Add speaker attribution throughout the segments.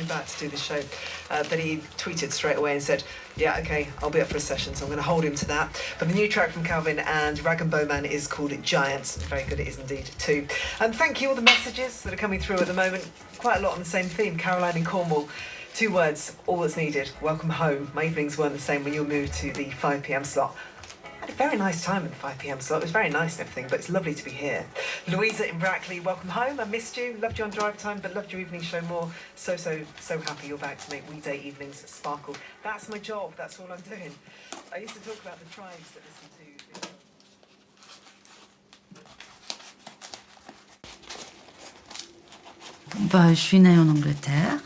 Speaker 1: coming back to do the show, that he tweeted straight away and said, yeah, okay, I'll be up for a session, so I'm going to hold him to that. But the new track from Calvin and Rag and Bowman is called Giants. Very good it is indeed too. And thank you, all the messages that are coming through at the moment. Quite a lot on the same theme. Caroline in Cornwall, 2 words, all that's needed, welcome home. My evenings weren't the same when you moved to the 5 p.m. slot. I had a very nice time at the 5 p.m. slot. It was very nice and everything, but it's lovely to be here. Louisa in Brackley, welcome home. I missed you. Loved you on Drive Time, but loved your evening show more. So happy you're back to make weekday evenings sparkle. That's my job. That's all I'm doing. I used to talk about the tribes that listen to...
Speaker 2: Je suis née en Angleterre,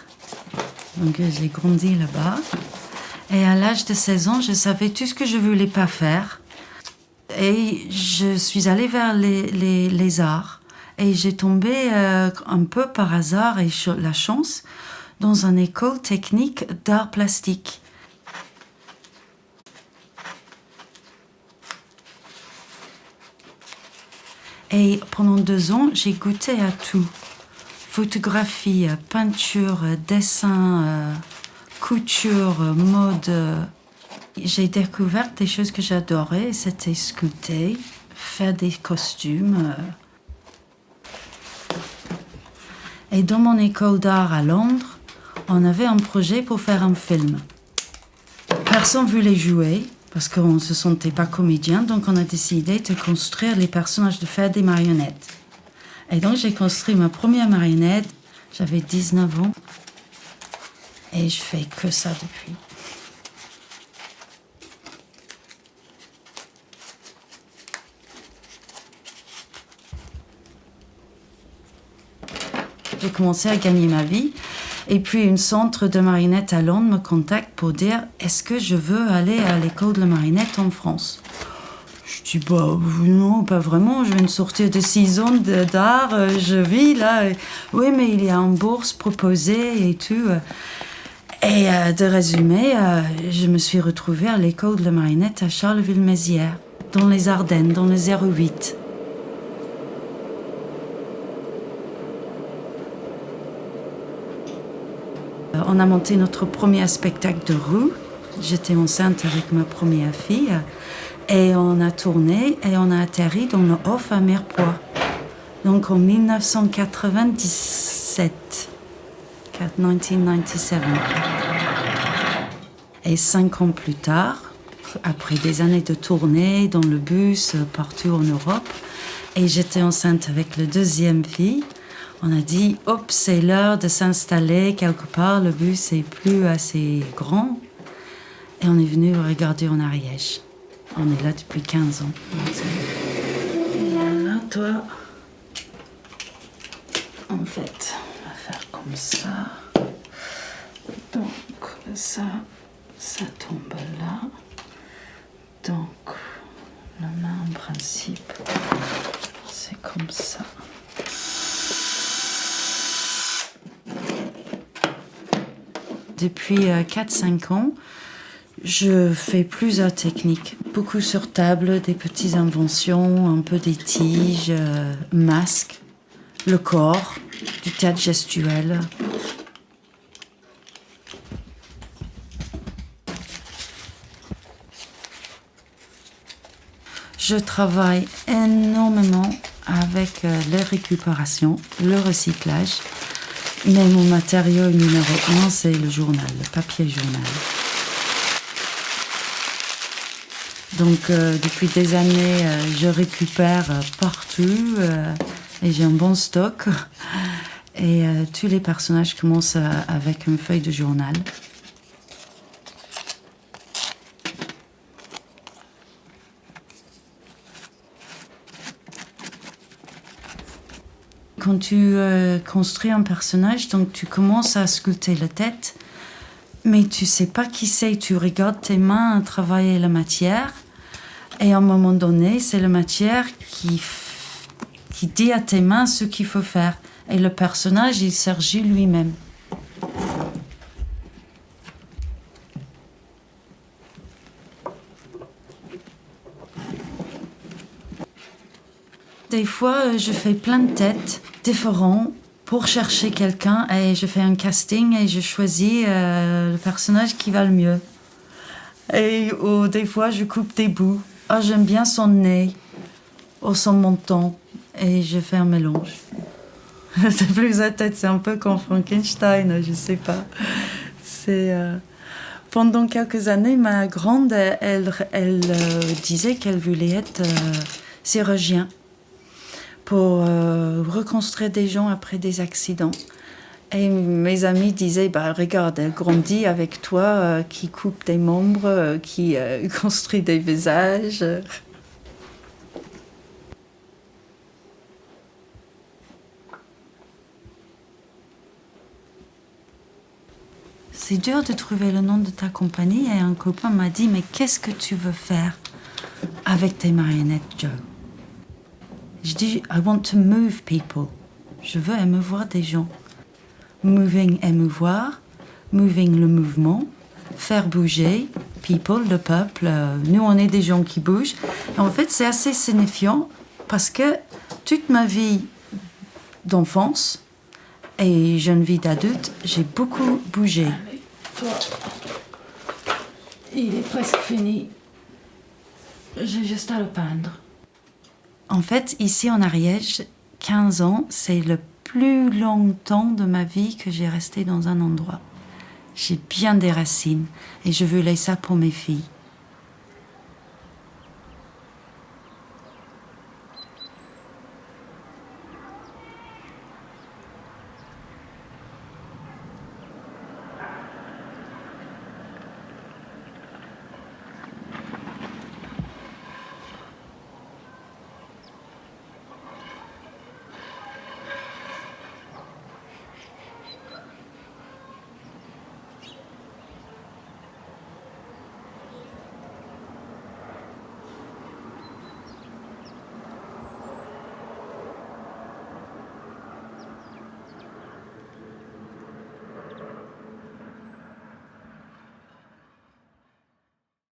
Speaker 2: donc j'ai grandi là-bas. Et à l'âge de 16 ans, je savais tout ce que je voulais pas faire. Et je suis allée vers les arts. Et j'ai tombé un peu par hasard et la chance dans une école technique d'art plastique. Et pendant 2 ans, j'ai goûté à tout. Photographie, peinture, dessin, couture, mode. J'ai découvert des choses que j'adorais. C'était sculpter, faire des costumes. Et dans mon école d'art à Londres, on avait un projet pour faire un film. Personne ne voulait jouer parce qu'on ne se sentait pas comédien, donc on a décidé de construire les personnages, de faire des marionnettes. Et donc j'ai construit ma première marionnette, j'avais 19 ans et je fais que ça depuis. J'ai commencé à gagner ma vie et puis un centre de marionnettes à Londres me contacte pour dire est-ce que je veux aller à l'école de la marionnette en France. Je dis non, pas vraiment, je viens de sortir de 6 ans d'art, je vis là. Oui, mais il y a une bourse proposée et tout. Et de résumer, je me suis retrouvée à l'école de la marionnette à Charleville-Mézières, dans les Ardennes, dans le 08. On a monté notre premier spectacle de rue. J'étais enceinte avec ma première fille. Et on a tourné et on a atterri dans le Off à Mirepoix. Donc en 1997. 1997. Et 5 ans plus tard, après des années de tournée dans le bus partout en Europe, et j'étais enceinte avec la deuxième fille, on a dit, hop, c'est l'heure de s'installer quelque part, le bus est plus assez grand. Et on est venu regarder en Ariège. On est là depuis 15 ans. Voilà, toi. En fait, on va faire comme ça. Donc, ça tombe là. Donc, la main, en principe, c'est comme ça. Depuis 4-5 ans, je fais plusieurs techniques, beaucoup sur table, des petites inventions, un peu des tiges, masques, le corps, du théâtre gestuel. Je travaille énormément avec la récupération, le recyclage, mais mon matériau numéro 1, c'est le journal, le papier journal. Donc, depuis des années, je récupère partout et j'ai un bon stock. Et tous les personnages commencent avec une feuille de journal. Quand tu construis un personnage, donc tu commences à sculpter la tête, mais tu sais pas qui c'est. Tu regardes tes mains travailler la matière. Et à un moment donné, c'est la matière qui dit à tes mains ce qu'il faut faire. Et le personnage, il s'agit lui-même. Des fois, je fais plein de têtes différentes pour chercher quelqu'un et je fais un casting et je choisis le personnage qui va le mieux. Et des fois, je coupe des bouts. Ah, j'aime bien son nez, ou son menton, et je fais un mélange. C'est plus à tête, c'est un peu comme Frankenstein, je sais pas. Pendant quelques années, ma grande, elle disait qu'elle voulait être chirurgien pour reconstruire des gens après des accidents. Et mes amis disaient, regarde, elle grandit avec toi, qui coupe des membres, qui construit des visages. C'est dur de trouver le nom de ta compagnie et un copain m'a dit, mais qu'est-ce que tu veux faire avec tes marionnettes, Joe? Je dis, I want to move people. Je veux émouvoir des gens. Moving, émouvoir. Moving, le mouvement. Faire bouger. People, le peuple. Nous, on est des gens qui bougent. Et en fait, c'est assez signifiant parce que toute ma vie d'enfance et jeune vie d'adulte, j'ai beaucoup bougé.
Speaker 3: Toi, il est presque fini. J'ai juste à le peindre.
Speaker 2: En fait, ici en Ariège, 15 ans, c'est le plus long temps de ma vie que j'ai resté dans un endroit. J'ai bien des racines et je voulais ça pour mes filles.